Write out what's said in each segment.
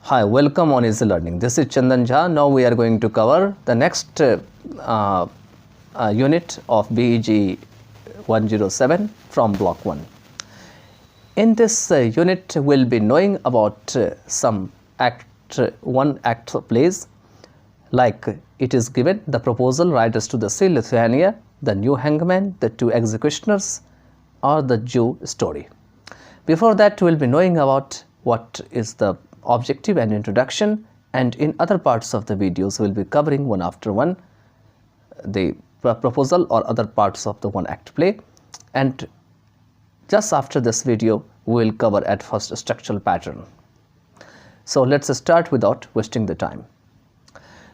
Hi, welcome on Easy Learning. This is Chandan Jha. Now we are going to cover the next unit of BEG 107 from Block 1. In this unit, we'll be knowing about some one act plays, like it is given the proposal, Riders to the Sea, Lithuania, the New Hangman, the Two Executioners, or the Jew story. Before that, we'll be knowing about what is the objective and introduction, and in other parts of the videos we'll be covering one after one the proposal or other parts of the one act play, and just after this video we will cover at first structural pattern. So let's start without wasting the time.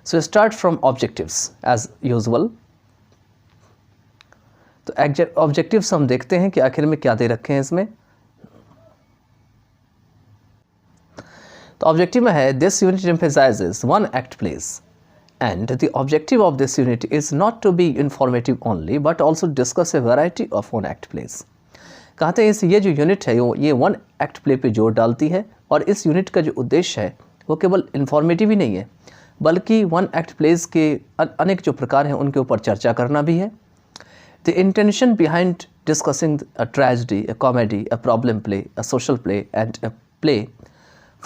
So start from objectives as usual. तो objectives हम देखते हैं कि आखिर में क्या दे रखे हैं इसमें. तो ऑब्जेक्टिव में है this unit emphasizes one act plays and the objective of this unit is not to be informative only but also discuss a variety of one act plays. कहते हैं ये जो यूनिट है ये वन एक्ट प्ले पे जोर डालती है, और इस यूनिट का जो उद्देश्य है वो केवल इन्फॉर्मेटिव ही नहीं है बल्कि वन एक्ट प्लेज के अनेक जो प्रकार हैं उनके ऊपर चर्चा करना भी है. The intention behind discussing a tragedy, a comedy, a problem play, a social play, and a play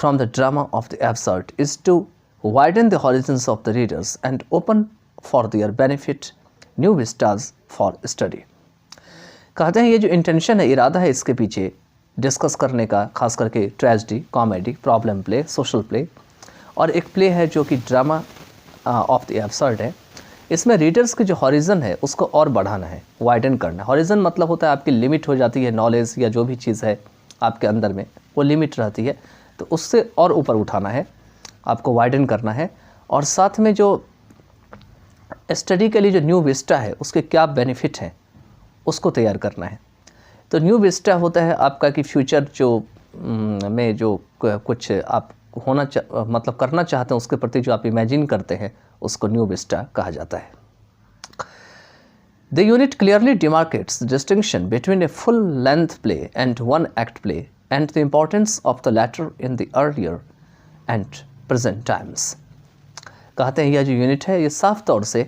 from the drama of the absurd is to widen the horizons of the readers and open for their benefit new vistas for study. कहते हैं ये जो intention है, इरादा है इसके पीछे discuss करने का, खास करके tragedy, comedy, problem play, social play, और एक प्ले है जो कि ड्रामा ऑफ द एब्सर्ड है. इसमें रीडर्स की जो हॉरिजन है उसको और बढ़ाना है, वाइडन करना. हॉरिजन मतलब होता है आपकी लिमिट हो जाती है, नॉलेज या जो भी चीज़ है आपके अंदर में वो लिमिट रहती है, तो उससे और ऊपर उठाना है, आपको वाइडन करना है. और साथ में जो स्टडी के लिए जो न्यू विस्टा है उसके क्या बेनिफिट हैं उसको तैयार करना है. तो न्यू विस्टा होता है आपका कि फ्यूचर जो में जो कुछ आप मतलब करना चाहते हैं उसके प्रति जो आप इमेजिन करते हैं उसको न्यू विस्टा कहा जाता है. The unit clearly demarcates distinction between a full length play and one act play and the importance of the latter in the earlier and present times. कहते हैं यह जो यूनिट है ये साफ तौर से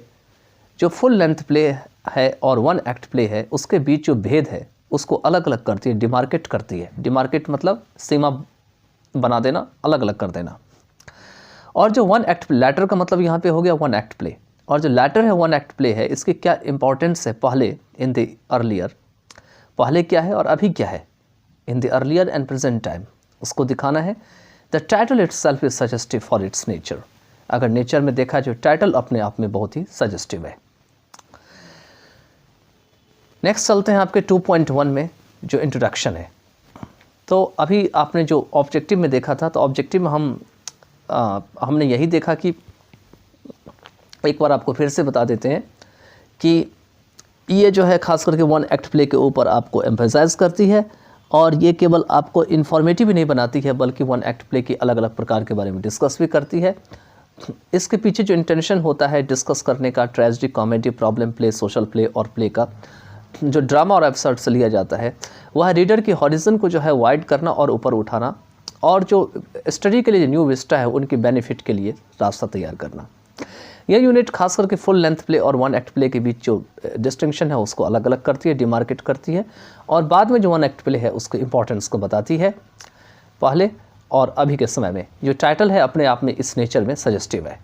जो फुल लेंथ प्ले है और वन एक्ट प्ले है उसके बीच जो भेद है उसको अलग अलग करती है, डिमार्केट करती है. डिमार्केट मतलब सीमा बना देना, अलग अलग कर देना. और जो वन एक्ट लैटर का मतलब यहाँ पे हो गया वन एक्ट प्ले, और जो लैटर है वन एक्ट प्ले है इसकी क्या इंपॉर्टेंस है पहले इन द अर्लियर, पहले क्या है और अभी क्या है in the earlier and present time, उसको दिखाना है. The title itself is suggestive for its nature. अगर नेचर में देखा जो टाइटल अपने आप में बहुत ही सजेस्टिव है. नेक्स्ट चलते हैं आपके 2.1 में जो इंट्रोडक्शन है. तो अभी आपने जो ऑब्जेक्टिव में देखा था, तो ऑब्जेक्टिव में हमने यही देखा कि एक बार आपको फिर से बता देते हैं कि ये जो है खास करके वन एक्ट प्ले के ऊपर आपको एम्फेसाइज करती है, और ये केवल आपको इन्फॉर्मेटिव ही नहीं बनाती है बल्कि वन एक्ट प्ले की अलग अलग प्रकार के बारे में डिस्कस भी करती है. इसके पीछे जो इंटेंशन होता है डिस्कस करने का, tragedy, comedy, problem play, social play और प्ले का जो ड्रामा और एब्सर्ड से लिया जाता है वह रीडर की हॉरिजन को जो है वाइड करना और ऊपर उठाना, और जो स्टडी के लिए जो न्यू विस्टा है उनकी बेनिफिट के लिए रास्ता तैयार करना. यह यूनिट खास करके फुल लेंथ प्ले और वन एक्ट प्ले के बीच जो डिस्टिंक्शन है उसको अलग अलग करती है, डिमार्केट करती है, और बाद में जो वन एक्ट प्ले है उसके इंपॉर्टेंस को बताती है. पहले और अभी के समय में जो टाइटल है अपने आप में इस नेचर में सजेस्टिव है.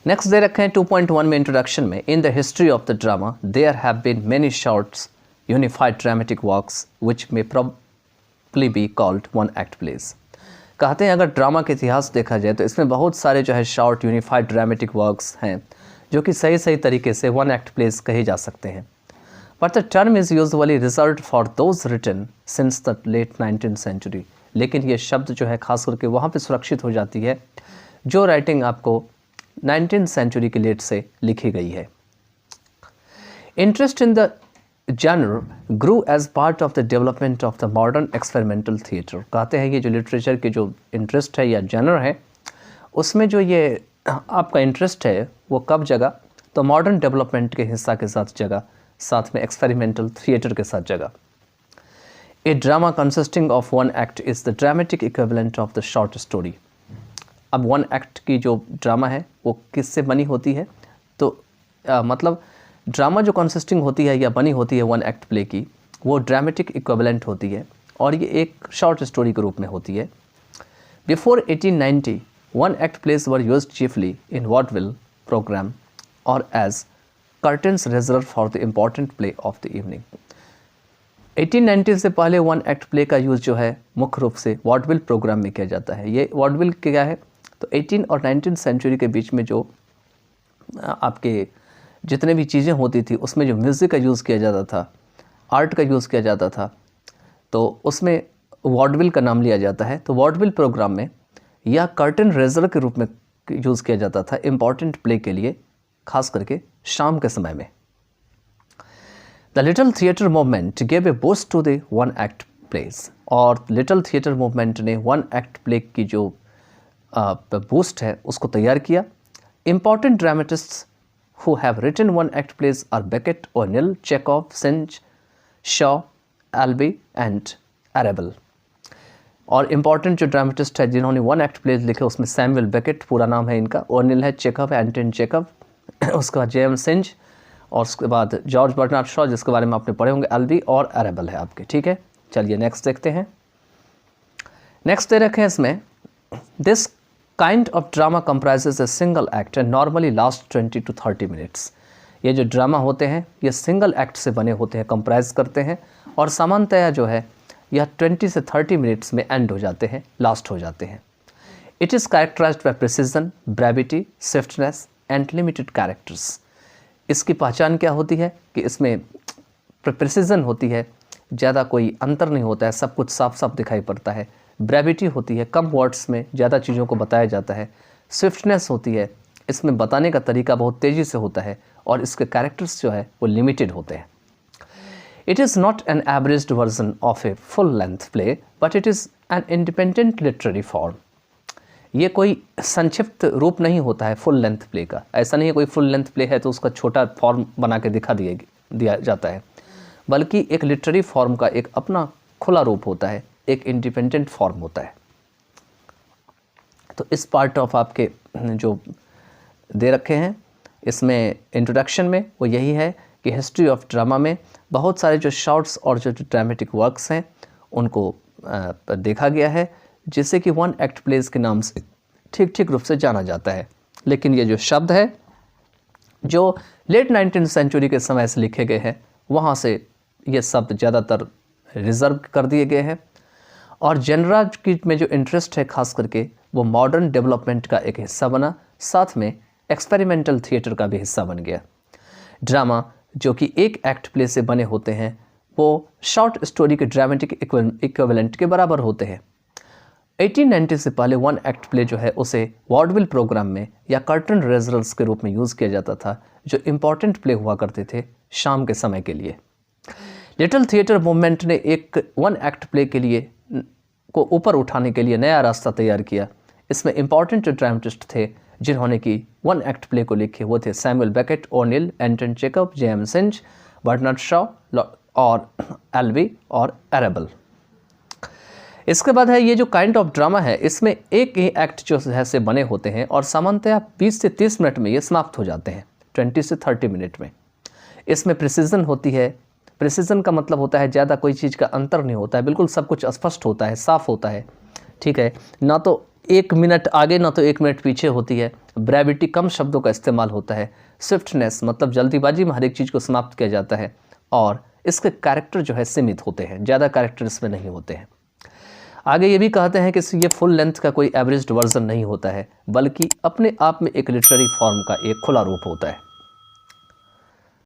नेक्स्ट दे रखे हैं 2.1 में इंट्रोडक्शन में, in the history of the drama there have been many shorts unified dramatic works which may probably be called one act plays. कहते हैं अगर ड्रामा के इतिहास देखा जाए तो इसमें बहुत सारे जो है शॉर्ट यूनिफाइड ड्रामेटिक वर्क्स हैं जो कि सही तरीके से वन एक्ट प्लेस कहे जा सकते हैं. But the term is usually reserved for those written since the late 19th century. लेकिन ये शब्द जो है खास करके वहाँ पे सुरक्षित हो जाती है जो राइटिंग आपको 19th सेंचुरी के लेट से लिखी गई है. Interest in the genre grew as part of the development of the modern experimental theatre. कहते हैं ये जो लिटरेचर के जो इंटरेस्ट है या genre है उसमें जो ये आपका इंटरेस्ट है वो कब जगा, तो मॉडर्न डेवलपमेंट के हिस्सा के साथ जगा, साथ में एक्सपेरिमेंटल थिएटर के साथ जगा. A drama consisting of one act is the dramatic equivalent of the short story. अब वन एक्ट की जो ड्रामा है वो किससे बनी होती है, तो मतलब ड्रामा जो कंसिस्टिंग होती है या बनी होती है वन एक्ट प्ले की, वो ड्रामेटिक इक्विवेलेंट होती है और ये एक शॉर्ट स्टोरी के रूप में होती है। Before 1890 one act plays were used chiefly in vaudeville programme और as curtain raisers for the important play of the evening. 1890 से पहले वन एक्ट प्ले का यूज़ जो है मुख्य रूप से वॉडविल प्रोग्राम में किया जाता है। ये वॉडविल क्या है, तो 18 और 19 सेंचुरी के बीच में जो आपके जितने भी चीज़ें होती थी उसमें जो म्यूज़िक का यूज़ किया जाता था, आर्ट का यूज़ किया जाता था, तो उसमें वॉडविल का नाम लिया जाता है। तो वॉडविल प्रोग्राम में या कर्टन रेजर के रूप में यूज़ किया जाता था इम्पॉर्टेंट प्ले के लिए, खास करके शाम के समय में। The little theatre movement gave a boost to the one act plays, और लिटिल थिएटर मूवमेंट ने वन एक्ट प्ले की जो बूस्ट है उसको तैयार किया। Important dramatists who have written one act plays are Beckett, O'Neill, Chekhov, Synge, Shaw, Albee and Arable। और important जो ड्रामेटिस्ट है जिन्होंने वन एक्ट प्लेज लिखे उसमें सैमुअल बेकेट पूरा नाम है इनका, ओनिल है, चेखव है, एंटन चेखव, उसके बाद जेएम सिंज, और उसके बाद जॉर्ज बर्नार्ड शॉ जिसके बारे में आपने पढ़े होंगे, एल्बी और अरेबल है आपके। ठीक है, चलिए नेक्स्ट देखते हैं। नेक्स्ट दे रखे हैं इसमें, this kind of drama comprises a single act and normally last 20 to 30 minutes. ये जो ड्रामा होते हैं ये सिंगल एक्ट से बने होते हैं, कंप्राइज करते हैं, और सामान्यतः जो है यह 20 से 30 मिनट्स में एंड हो जाते हैं, लास्ट हो जाते हैं। It is characterized by precision, brevity, swiftness and limited characters. इसकी पहचान क्या होती है कि इसमें प्रिसीजन होती है, ज़्यादा कोई अंतर नहीं होता है, सब कुछ साफ साफ दिखाई पड़ता है। ब्रेविटी होती है, कम वर्ड्स में ज़्यादा चीज़ों को बताया जाता है। स्विफ्टनेस होती है, इसमें बताने का तरीका बहुत तेज़ी से होता है, और इसके कैरेक्टर्स जो है वो लिमिटेड होते हैं। It is not an abridged version of a full length play but it is an independent literary form. ये कोई संक्षिप्त रूप नहीं होता है फुल लेंथ प्ले का। ऐसा नहीं है कोई फुल लेंथ प्ले है तो उसका छोटा फॉर्म बना के दिया जाता है, बल्कि एक लिटरेरी फॉर्म का एक अपना खुला रूप होता है, एक इंडिपेंडेंट फॉर्म होता है। तो इस पार्ट ऑफ आपके जो दे रखे हैं इसमें इंट्रोडक्शन में वो यही है कि हिस्ट्री ऑफ ड्रामा में बहुत सारे जो शॉर्ट्स और जो ड्रामेटिक वर्क्स हैं उनको देखा गया है, जिसे कि वन एक्ट प्लेस के नाम से ठीक रूप से जाना जाता है। लेकिन ये जो शब्द है जो लेट 19th सेंचुरी के समय से लिखे गए हैं, वहाँ से ये शब्द ज़्यादातर रिजर्व कर दिए गए हैं, और जनरा की में जो इंटरेस्ट है खास करके वो मॉडर्न डेवलपमेंट का एक हिस्सा बना, साथ में एक्सपेरिमेंटल थिएटर का भी हिस्सा बन गया। ड्रामा जो कि एक एक्ट प्ले से बने होते हैं वो शॉर्ट स्टोरी के ड्रामेटिक इक्विवेलेंट के बराबर होते हैं। 1890 से पहले वन एक्ट प्ले जो है उसे वॉडविल प्रोग्राम में या कर्टन रेजरल्स के रूप में यूज़ किया जाता था, जो इम्पॉर्टेंट प्ले हुआ करते थे शाम के समय के लिए। लिटिल थिएटर मूवमेंट ने एक वन एक्ट प्ले के लिए को ऊपर उठाने के लिए नया रास्ता तैयार किया। इसमें इम्पॉर्टेंट जो ड्रामेटिस्ट थे जिन्होंने कि वन एक्ट प्ले को लिखे वो थे Samuel Beckett, O'Neill, Anton Chekhov, JM Synge, Bernard Shaw और एल्बी और अरेबल। इसके बाद है ये जो काइंड ऑफ ड्रामा है, इसमें एक ही एक्ट जो है से बने होते हैं और सामान्यतः 20 से 30 मिनट में ये समाप्त हो जाते हैं, 20 से 30 मिनट में। इसमें प्रिसीजन होती है। प्रिसीजन का मतलब होता है ज़्यादा कोई चीज़ का अंतर नहीं होता है, बिल्कुल सब कुछ स्पष्ट होता है, साफ होता है। ठीक है, ना तो 1 मिनट आगे ना तो 1 मिनट पीछे होती है। ब्रेविटी, कम शब्दों का इस्तेमाल होता है। स्विफ्टनेस मतलब जल्दीबाजी में हर एक चीज़ को समाप्त किया जाता है, और इसके कैरेक्टर जो है सीमित होते हैं, ज़्यादा कैरेक्टर इसमें नहीं होते हैं। आगे ये भी कहते हैं कि ये फुल लेंथ का कोई एवरेज्ड वर्जन नहीं होता है, बल्कि अपने आप में एक लिटरेरी फॉर्म का एक खुला रूप होता है।